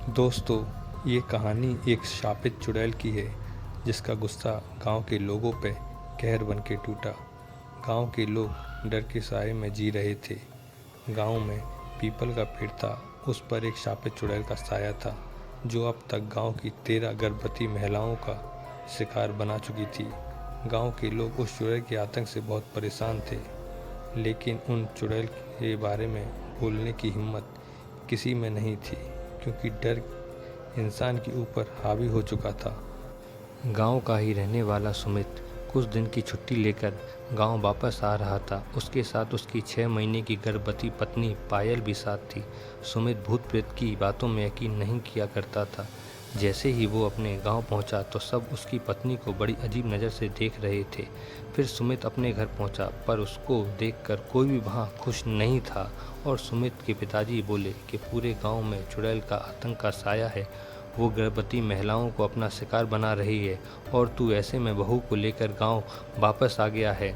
दोस्तों, ये कहानी एक शापित चुड़ैल की है जिसका गुस्सा गांव के लोगों पे कहर बन के टूटा। गांव के लोग डर के साए में जी रहे थे। गांव में पीपल का पेड़ था, उस पर एक शापित चुड़ैल का साया था जो अब तक गांव की 13 गर्भवती महिलाओं का शिकार बना चुकी थी। गांव के लोग उस चुड़ैल के आतंक से बहुत परेशान थे, लेकिन उन चुड़ैल के बारे में बोलने की हिम्मत किसी में नहीं थी, क्योंकि डर इंसान के ऊपर हावी हो चुका था। गांव का ही रहने वाला सुमित कुछ दिन की छुट्टी लेकर गांव वापस आ रहा था। उसके साथ उसकी 6 महीने की गर्भवती पत्नी पायल भी साथ थी। सुमित भूत प्रेत की बातों में यकीन नहीं किया करता था। जैसे ही वो अपने गांव पहुंचा तो सब उसकी पत्नी को बड़ी अजीब नज़र से देख रहे थे। फिर सुमित अपने घर पहुंचा, पर उसको देखकर कोई भी वहां खुश नहीं था। और सुमित के पिताजी बोले कि पूरे गांव में चुड़ैल का आतंक का साया है। वो गर्भवती महिलाओं को अपना शिकार बना रही है और तू ऐसे में बहू को लेकर गांव वापस आ गया है।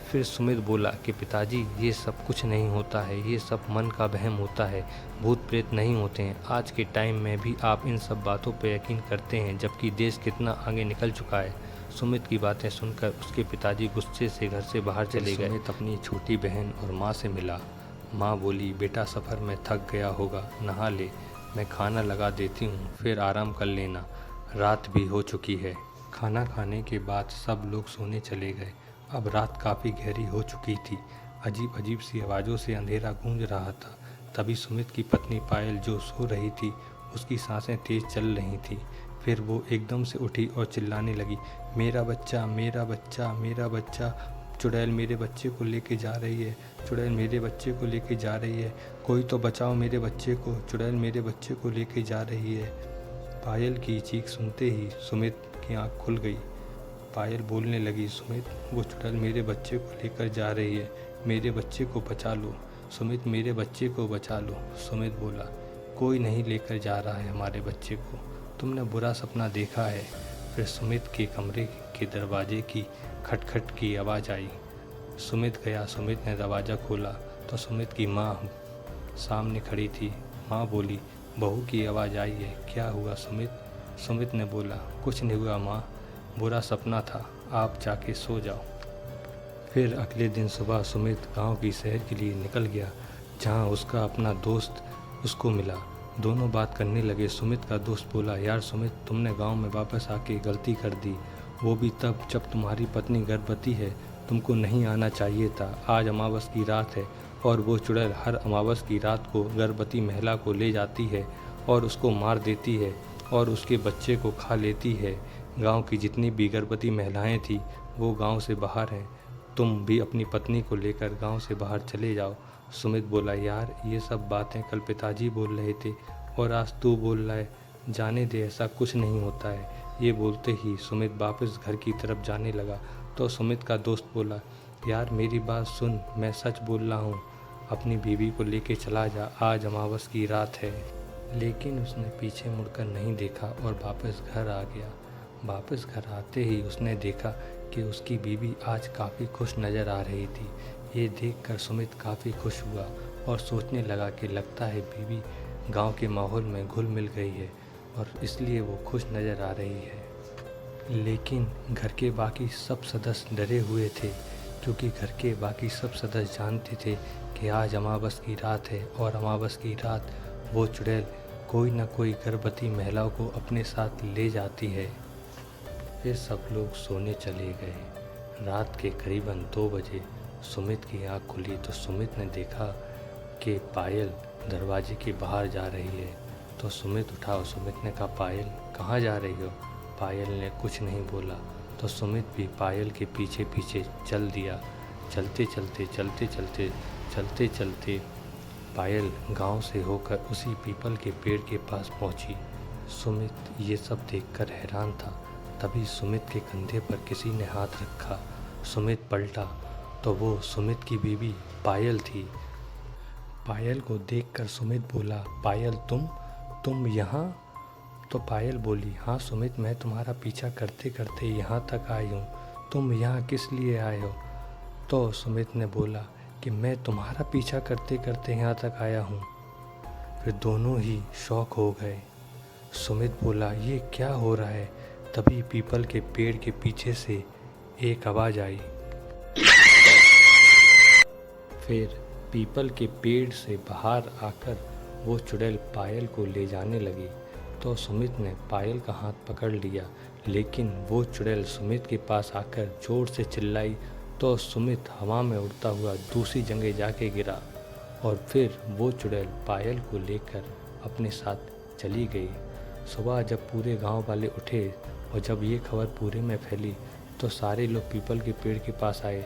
फिर सुमित बोला कि पिताजी, ये सब कुछ नहीं होता है, ये सब मन का वहम होता है, भूत प्रेत नहीं होते हैं। आज के टाइम में भी आप इन सब बातों पर यकीन करते हैं, जबकि देश कितना आगे निकल चुका है। सुमित की बातें सुनकर उसके पिताजी गुस्से से घर से बाहर चले गए। सुमित अपनी छोटी बहन और माँ से मिला। माँ बोली, बेटा सफ़र में थक गया होगा, नहा ले, मैं खाना लगा देती हूँ, फिर आराम कर लेना, रात भी हो चुकी है। खाना खाने के बाद सब लोग सोने चले गए। अब रात काफ़ी गहरी हो चुकी थी। अजीब अजीब सी आवाज़ों से अंधेरा गूंज रहा था। तभी सुमित की पत्नी पायल जो सो रही थी, उसकी सांसें तेज चल रही थी। फिर वो एकदम से उठी और चिल्लाने लगी, मेरा बच्चा, मेरा बच्चा, मेरा बच्चा, चुड़ैल मेरे बच्चे को लेके जा रही है, चुड़ैल मेरे बच्चे को लेके जा रही है, कोई तो बचाओ मेरे बच्चे को, चुड़ैल मेरे बच्चे को लेके जा रही है। पायल की चीख सुनते ही सुमित की आंख खुल गई। पायल बोलने लगी, सुमित, वो चुड़ैल मेरे बच्चे को लेकर जा रही है, मेरे बच्चे को बचा लो, सुमित, मेरे बच्चे को बचा लो। सुमित बोला, कोई नहीं लेकर जा रहा है हमारे बच्चे को, तुमने बुरा सपना देखा है। फिर सुमित के कमरे के दरवाजे की खटखट की आवाज़ आई। सुमित गया। सुमित ने दरवाज़ा खोला तो सुमित की माँ सामने खड़ी थी। माँ बोली, बहू की आवाज़ आई है, क्या हुआ सुमित? सुमित ने बोला, कुछ नहीं हुआ माँ, बुरा सपना था, आप जाके सो जाओ। फिर अगले दिन सुबह सुमित गांव की सैर के लिए निकल गया, जहां उसका अपना दोस्त उसको मिला। दोनों बात करने लगे। सुमित का दोस्त बोला, यार सुमित, तुमने गांव में वापस आके गलती कर दी, वो भी तब जब तुम्हारी पत्नी गर्भवती है, तुमको नहीं आना चाहिए था। आज अमावस की रात है और वो चुड़ैल हर अमावस की रात को गर्भवती महिला को ले जाती है और उसको मार देती है और उसके बच्चे को खा लेती है। गांव की जितनी भी गर्भवती महिलाएं थी वो गांव से बाहर हैं, तुम भी अपनी पत्नी को लेकर गांव से बाहर चले जाओ। सुमित बोला, यार ये सब बातें कल पिताजी बोल रहे थे और आज तू बोल रहा है, जाने दे, ऐसा कुछ नहीं होता है। ये बोलते ही सुमित वापस घर की तरफ जाने लगा तो सुमित का दोस्त बोला, यार मेरी बात सुन, मैं सच बोल रहा हूँ, अपनी बीवी को लेके चला जा, आज अमावस की रात है। लेकिन उसने पीछे मुड़कर नहीं देखा और वापस घर आ गया। वापस घर आते ही उसने देखा कि उसकी बीवी आज काफ़ी खुश नज़र आ रही थी। ये देखकर सुमित काफ़ी खुश हुआ और सोचने लगा कि लगता है बीवी गांव के माहौल में घुल मिल गई है और इसलिए वो खुश नज़र आ रही है। लेकिन घर के बाकी सब सदस्य डरे हुए थे, क्योंकि घर के बाकी सब सदस्य जानते थे कि आज अमावस की रात है और अमावस की रात वो चुड़ैल कोई न कोई गर्भवती महिलाओं को अपने साथ ले जाती है। फिर सब लोग सोने चले गए। रात के करीबन 2 बजे सुमित की आँख खुली तो सुमित ने देखा कि पायल दरवाजे के बाहर जा रही है। तो सुमित उठा और सुमित ने कहा, पायल कहाँ जा रही हो? पायल ने कुछ नहीं बोला तो सुमित भी पायल के पीछे पीछे चल दिया। चलते चलते चलते चलते चलते चलते पायल गांव से होकर उसी पीपल के पेड़ के पास पहुंची। सुमित ये सब देखकर हैरान था। तभी सुमित के कंधे पर किसी ने हाथ रखा। सुमित पलटा तो वो सुमित की बीवी पायल थी। पायल को देखकर सुमित बोला, पायल तुम यहाँ? तो पायल बोली, हाँ सुमित, मैं तुम्हारा पीछा करते करते यहाँ तक आई हूँ, तुम यहाँ किस लिए आए हो? तो सुमित ने बोला कि मैं तुम्हारा पीछा करते करते यहाँ तक आया हूँ। फिर दोनों ही शॉक हो गए। सुमित बोला, ये क्या हो रहा है? तभी पीपल के पेड़ के पीछे से एक आवाज़ आई। फिर पीपल के पेड़ से बाहर आकर वो चुड़ैल पायल को ले जाने लगी। तो सुमित ने पायल का हाथ पकड़ लिया, लेकिन वो चुड़ैल सुमित के पास आकर जोर से चिल्लाई तो सुमित हवा में उड़ता हुआ दूसरी जगह जाके गिरा। और फिर वो चुड़ैल पायल को लेकर अपने साथ चली गई। सुबह जब पूरे गांव वाले उठे और जब ये खबर पूरे में फैली तो सारे लोग पीपल के पेड़ के पास आए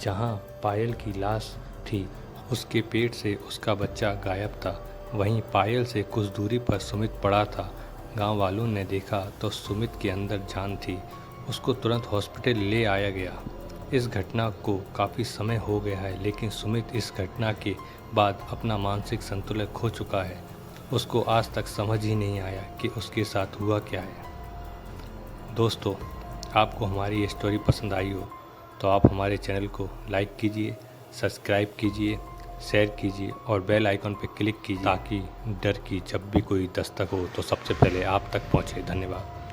जहां पायल की लाश थी। उसके पेट से उसका बच्चा गायब था। वहीं पायल से कुछ दूरी पर सुमित पड़ा था। गांव वालों ने देखा तो सुमित के अंदर जान थी। उसको तुरंत हॉस्पिटल ले आया गया। इस घटना को काफ़ी समय हो गया है, लेकिन सुमित इस घटना के बाद अपना मानसिक संतुलन खो चुका है। उसको आज तक समझ ही नहीं आया कि उसके साथ हुआ क्या है। दोस्तों, आपको हमारी ये स्टोरी पसंद आई हो तो आप हमारे चैनल को लाइक कीजिए, सब्सक्राइब कीजिए, शेयर कीजिए और बेल आइकन पर क्लिक कीजिए ताकि डर की जब भी कोई दस्तक हो तो सबसे पहले आप तक पहुंचे। धन्यवाद।